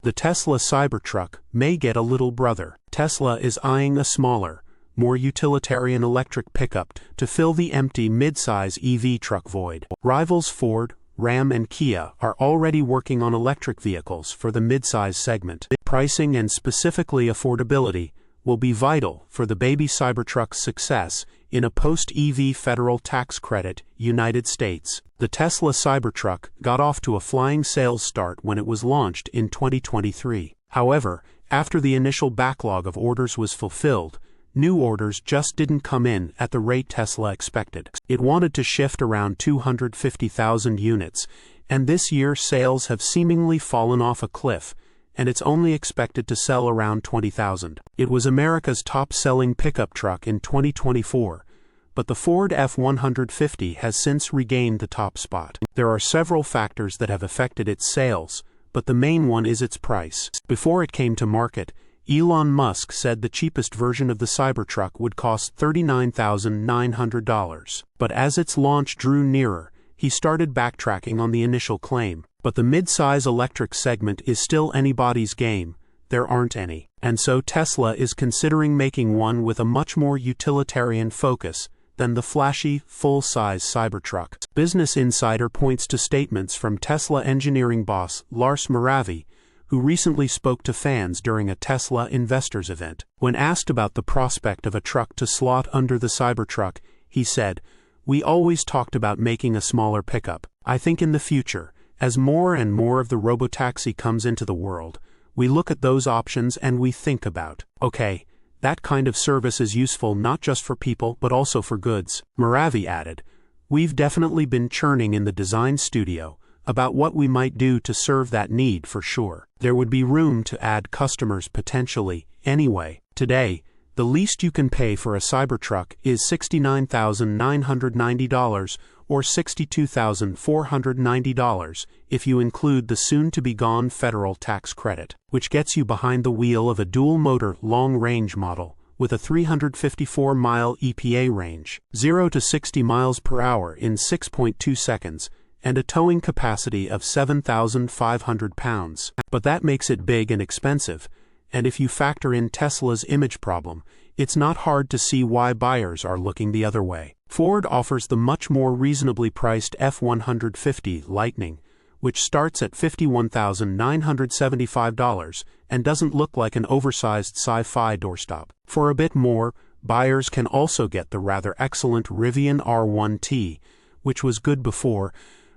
The Tesla Cybertruck may get a little brother. Tesla is eyeing a smaller, more utilitarian electric pickup to fill the empty midsize EV truck void. Rivals Ford, Ram and Kia are already working on electric vehicles for the midsize segment. Pricing and specifically affordability will be vital for the baby Cybertruck's success in a post-EV federal tax credit United States. The Tesla Cybertruck got off to a flying sales start when it was launched in 2023. However, after the initial backlog of orders was fulfilled, new orders just didn't come in at the rate Tesla expected. It wanted to shift around 250,000 units, and this year sales have seemingly fallen off a cliff, and it's only expected to sell around 20,000. It was America's top-selling pickup truck in 2024, but the Ford F-150 has since regained the top spot. There are several factors that have affected its sales, but the main one is its price. Before it came to market, Elon Musk said the cheapest version of the Cybertruck would cost $39,900. But as its launch drew nearer, he started backtracking on the initial claim. But the mid-size electric segment is still anybody's game. There aren't any. And so Tesla is considering making one with a much more utilitarian focus than the flashy, full-size Cybertruck. Business Insider points to statements from Tesla engineering boss Lars Moravy, who recently spoke to fans during a Tesla investors event. When asked about the prospect of a truck to slot under the Cybertruck, he said, "We always talked about making a smaller pickup. I think in the future, as more and more of the robotaxi comes into the world, we look at those options and we think about, okay, that kind of service is useful not just for people but also for goods." Moravy added, "We've definitely been churning in the design studio about what we might do to serve that need for sure. There would be room to add customers potentially, anyway. Today, the least you can pay for a Cybertruck is $69,990 or $62,490 if you include the soon-to-be-gone federal tax credit, which gets you behind the wheel of a dual-motor long-range model with a 354-mile EPA range, 0 to 60 miles per hour in 6.2 seconds, and a towing capacity of 7,500 pounds. But that makes it big and expensive, and if you factor in Tesla's image problem, it's not hard to see why buyers are looking the other way. Ford offers the much more reasonably priced F-150 Lightning, which starts at $51,975 and doesn't look like an oversized sci-fi doorstop. For a bit more, buyers can also get the rather excellent Rivian R1T, which was good before,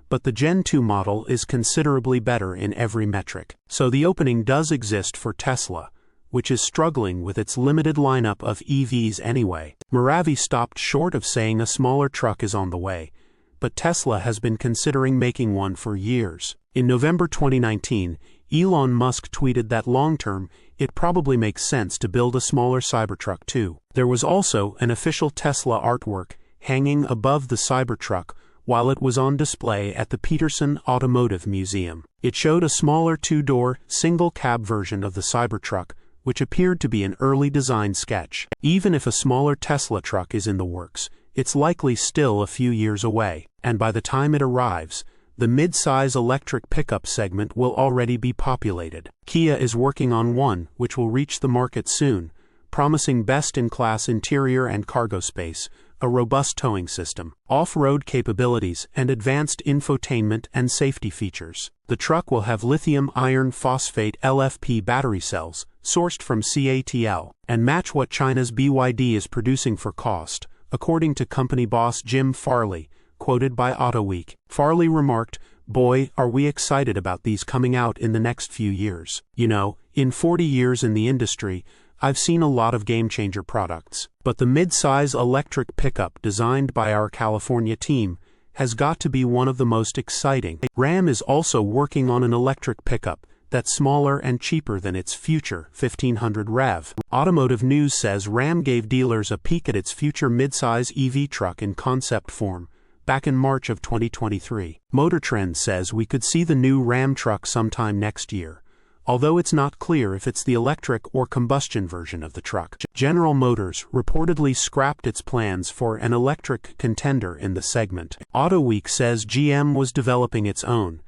but the Gen 2 model is considerably better in every metric. So the opening does exist for Tesla, which is struggling with its limited lineup of EVs anyway. Moravy stopped short of saying a smaller truck is on the way, but Tesla has been considering making one for years. In November 2019, Elon Musk tweeted that long-term, it probably makes sense to build a smaller Cybertruck too. There was also an official Tesla artwork hanging above the Cybertruck while it was on display at the Peterson Automotive Museum. It showed a smaller two-door, single-cab version of the Cybertruck, which appeared to be an early design sketch. Even if a smaller Tesla truck is in the works, it's likely still a few years away, and by the time it arrives, the mid-size electric pickup segment will already be populated. Kia is working on one which will reach the market soon, promising best-in-class interior and cargo space, a robust towing system, off-road capabilities, and advanced infotainment and safety features. The truck will have lithium iron phosphate LFP battery cells, sourced from CATL, and match what China's BYD is producing for cost, according to company boss Jim Farley, quoted by AutoWeek. Farley remarked, "Boy, are we excited about these coming out in the next few years. You know, in 40 years in the industry, I've seen a lot of game-changer products, but the mid-size electric pickup designed by our California team has got to be one of the most exciting." Ram is also working on an electric pickup that's smaller and cheaper than its future 1500 REV. Automotive News says Ram gave dealers a peek at its future mid-size EV truck in concept form back in March of 2023. Motor Trend says we could see the new Ram truck sometime next year, although it's not clear if it's the electric or combustion version of the truck. General Motors reportedly scrapped its plans for an electric contender in the segment. AutoWeek says GM was developing its own,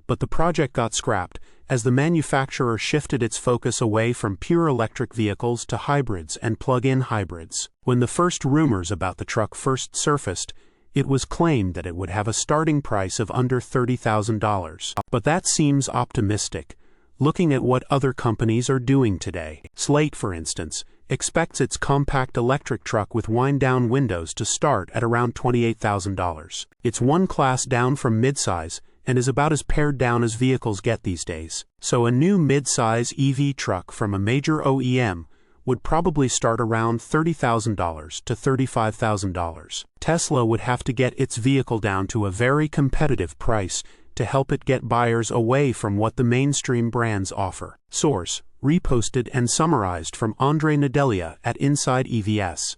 but the project got scrapped as the manufacturer shifted its focus away from pure electric vehicles to hybrids and plug-in hybrids. When the first rumors about the truck first surfaced, it was claimed that it would have a starting price of under $30,000. But that seems optimistic, looking at what other companies are doing today. Slate, for instance, expects its compact electric truck with wind-down windows to start at around $28,000. It's one class down from midsize and is about as pared down as vehicles get these days. So a new midsize EV truck from a major OEM would probably start around $30,000 to $35,000. Tesla would have to get its vehicle down to a very competitive price to help it get buyers away from what the mainstream brands offer. Source: reposted and summarized from Andrei Nedelea at InsideEvs.